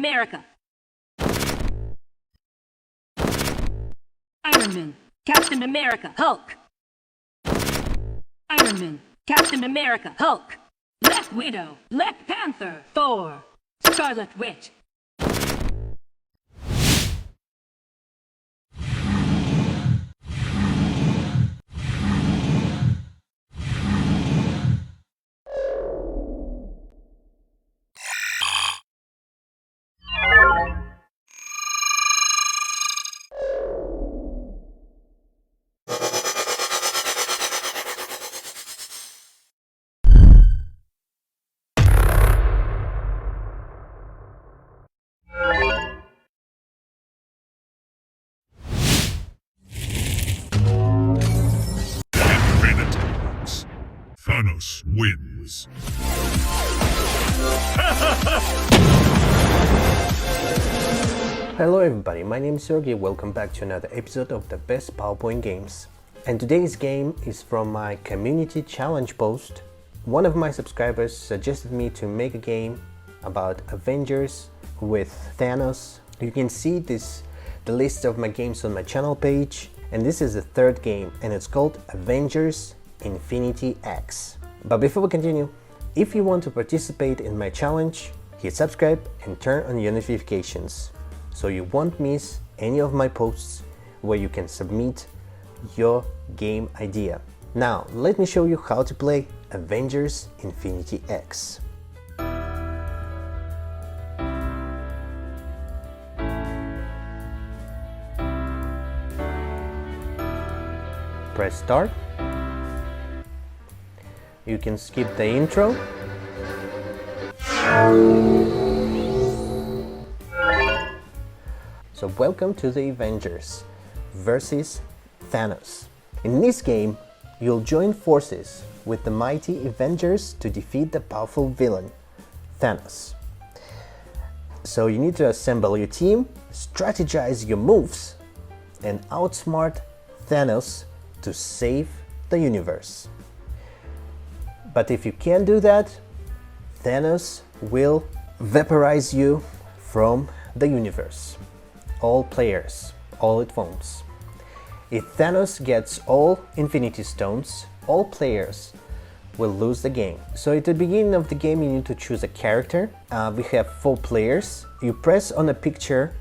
America. Iron Man. Captain America. Hulk. Iron Man. Captain America. Hulk. Black Widow. Black Panther. Thor. Scarlet Witch. Thanos wins. Hello everybody, my name is Sergey. Welcome back to another episode of the best PowerPoint games. And today's game is from my community challenge post. One of my subscribers suggested me to make a game about Avengers with Thanos. You can see the list of my games on my channel page, and this is the third game and it's called Avengers Infinity X. But before we continue, if you want to participate in my challenge, hit subscribe and turn on your notifications so you won't miss any of my posts where you can submit your game idea. Now let me show you how to play Avengers Infinity X. Press start. You can skip the intro. So welcome to the Avengers versus Thanos. In this game, you'll join forces with the mighty Avengers to defeat the powerful villain, Thanos. So you need to assemble your team, strategize your moves, and outsmart Thanos to save the universe. But if you can't do that, Thanos will vaporize you from the universe. All players, all at once. If Thanos gets all Infinity Stones, all players will lose the game. So at the beginning of the game you need to choose a character. We have 4 players. You press on a picture,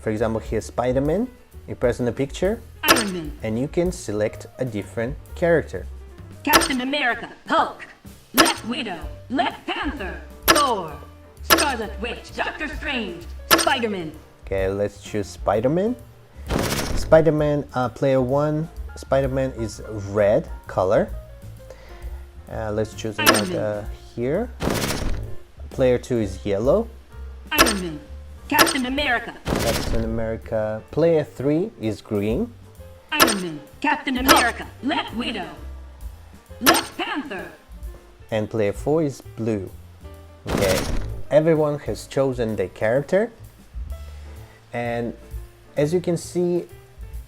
for example here's Spider-Man. You press on a picture, Iron Man. And you can select a different character. Captain America. Hulk. Black Widow. Black Panther. Thor. Scarlet Witch. Doctor Strange. Spider-Man. Okay, let's choose Spider-Man. Spider-Man, player 1, Spider-Man is red color. Let's choose another here. Player 2 is yellow. Iron Man. Captain America. Captain America. Player 3 is green. Iron Man. Captain America. Black Widow. Black Panther. And player 4 is blue. Okay, everyone has chosen their character. And as you can see,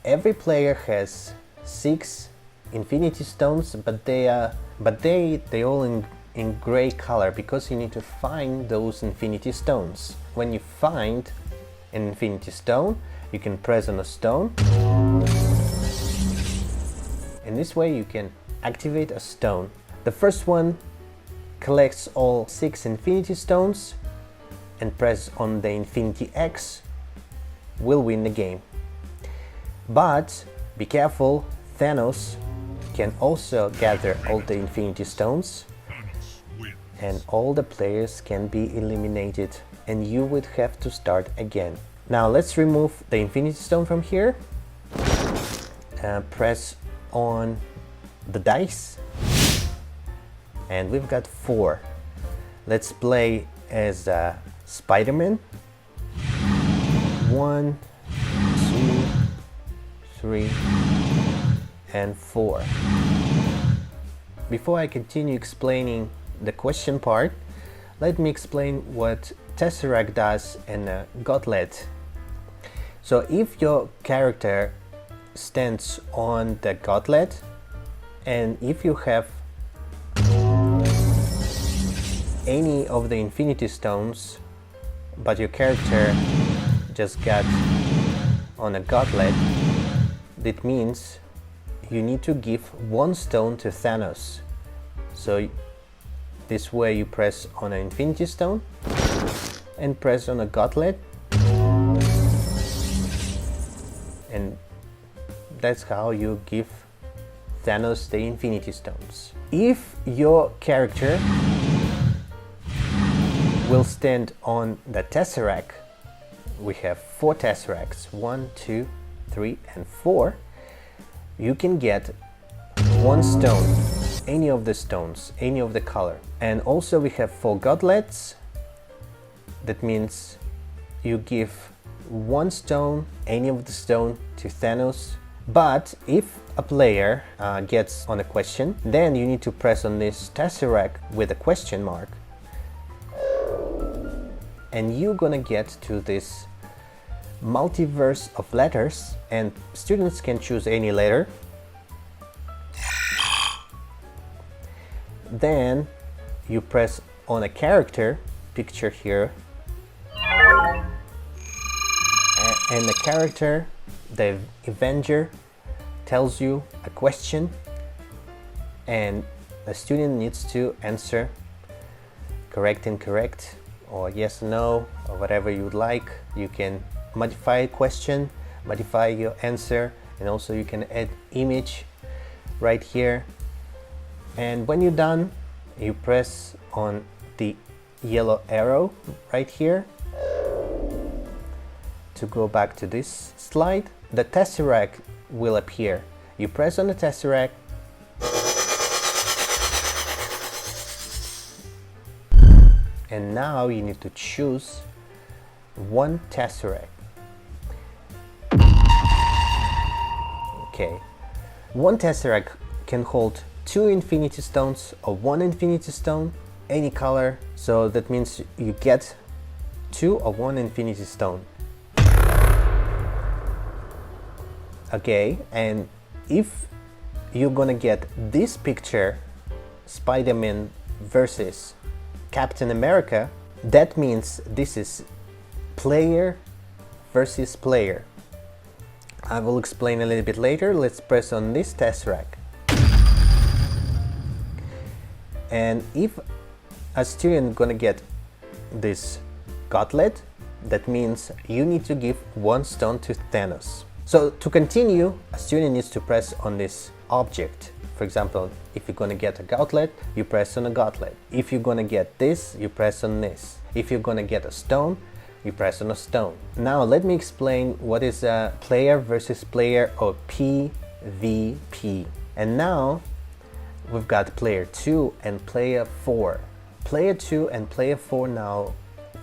every player has 6 Infinity Stones, but they all in gray color because you need to find those Infinity Stones. When you find an Infinity Stone, you can press on a stone. In this way you can activate a stone. The first one collects all 6 Infinity Stones and press on the Infinity X will win the game. But be careful, Thanos can also gather all the Infinity Stones and all the players can be eliminated and you would have to start again. Now let's remove the Infinity Stone from here. Press on the dice and we've got 4. Let's play as Spider-Man. 1, 2, 3 and 4. Before I continue explaining the question part, let me explain what Tesseract does in a gauntlet. So if your character stands on the gauntlet and if you have any of the Infinity Stones but your character just got on a gauntlet, that means you need to give one stone to Thanos. So this way you press on an Infinity Stone and press on a gauntlet, and that's how you give Thanos the Infinity Stones. If your character will stand on the Tesseract, we have 4 Tesseracts, 1, 2, 3 and 4, you can get one stone, any of the stones, any of the color. And also we have 4 gauntlets, that means you give one stone, any of the stone, to Thanos. But if a player gets on a question, then you need to press on this Tesseract with a question mark, and you're gonna get to this multiverse of letters, and students can choose any letter. Then you press on a character picture here, and the character, the Avenger, tells you a question, and the student needs to answer correct, incorrect, or yes, no, or whatever you would like. You can modify a question, modify your answer, and also you can add image right here. And when you're done, you press on the yellow arrow right here to go back to this slide. The Tesseract will appear. You press on the Tesseract, and now you need to choose one Tesseract. Okay, one Tesseract can hold 2 Infinity Stones or 1 Infinity Stone, any color. So that means you get 2 or 1 Infinity Stone. Okay, and if you're gonna get this picture, Spider-Man versus Captain America, that means this is player versus player. I will explain a little bit later. Let's press on this Tesseract. And if a student gonna get this gauntlet, that means you need to give one stone to Thanos. So to continue, a student needs to press on this object. For example, if you're gonna get a gauntlet, you press on a gauntlet. If you're gonna get this, you press on this. If you're gonna get a stone, you press on a stone. Now let me explain what is a player versus player, or PvP. And now we've got player 2 and player 4. Player 2 and player 4 now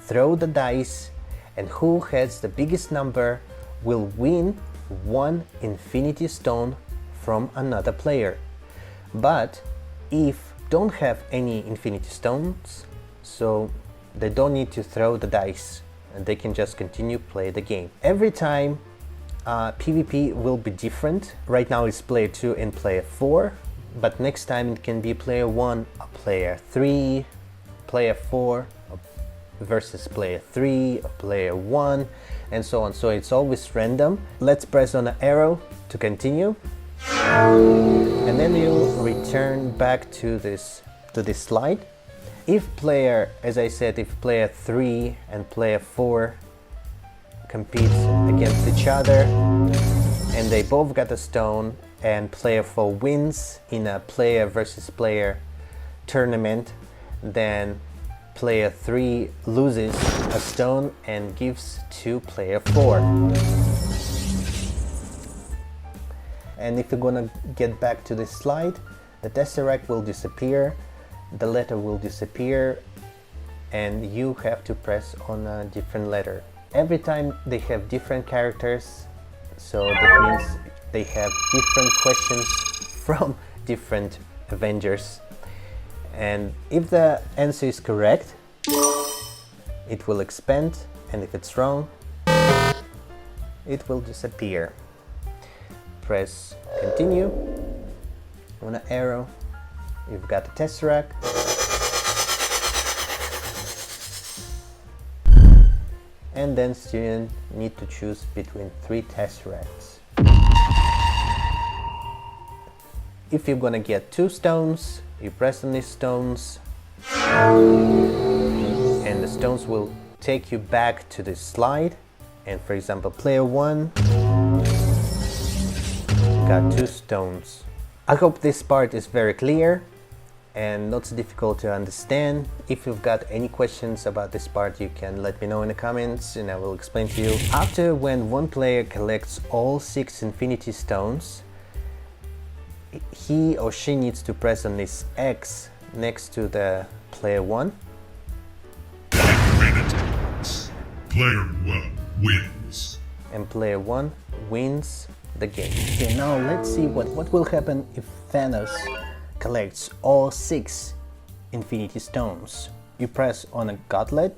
throw the dice, and who has the biggest number will win 1 Infinity Stone from another player. But if don't have any Infinity Stones, so they don't need to throw the dice, and they can just continue play the game. Every time PvP will be different. Right now it's player 2 and player 4, but next time it can be player 1 or player 3, player 4 versus player 3 or player 1, and so on. So it's always random. Let's press on the arrow to continue, and then you'll return back to this slide. If player, as I said, if player 3 and player 4 compete against each other and they both got a stone, and player 4 wins in a player versus player tournament, then player 3 loses a stone and gives to player 4. And if you're gonna get back to this slide, the Tesseract will disappear, the letter will disappear, and you have to press on a different letter. Every time they have different characters, so that means they have different questions from different Avengers. And if the answer is correct, it will expand, and if it's wrong, it will disappear. Press continue on an arrow. You've got the Tesseract. and then students need to choose between 3 tesseracts. If you're gonna get 2 stones, you press on these stones and the stones will take you back to the slide. And for example, player 1 got 2 stones. I hope this part is very clear and not so difficult to understand. If you've got any questions about this part, you can let me know in the comments and I will explain to you. After when one player collects all 6 infinity stones, he or she needs to press on this X next to the player 1. Player 1 wins. And player 1 wins the game. Okay, now let's see what will happen if Thanos collects all 6 infinity stones. You press on a gauntlet.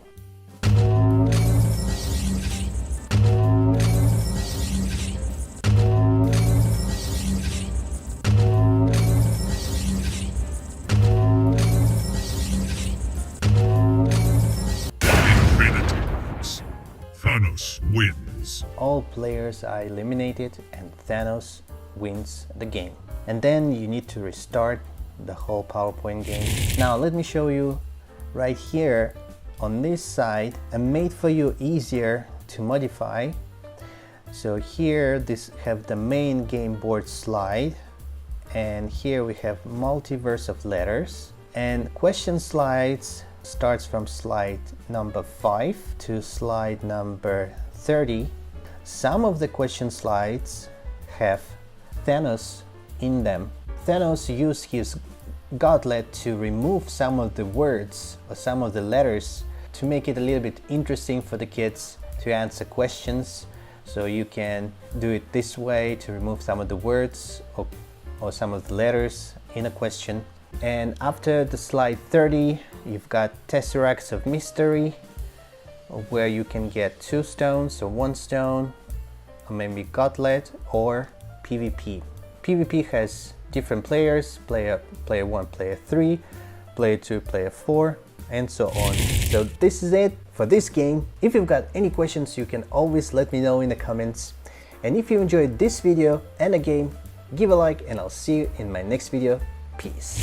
Thanos wins. All players are eliminated and Thanos wins the game. And then you need to restart the whole PowerPoint game. Now let me show you right here on this side. I made for you easier to modify. So here this have the main game board slide, and here we have multiverse of letters, and question slides starts from slide number 5 to slide number 30. Some of the question slides have Thanos in them. Thanos used his gauntlet to remove some of the words or some of the letters to make it a little bit interesting for the kids to answer questions. So you can do it this way to remove some of the words or some of the letters in a question. And after the slide 30, you've got Tesseracts of Mystery, where you can get 2 stones or 1 stone, or maybe Gauntlet or PvP. PvP has different players, player 1, player 3, player 2, player 4, and so on. So this is it for this game. If you've got any questions, you can always let me know in the comments. And if you enjoyed this video and the game, give a like and I'll see you in my next video. Peace.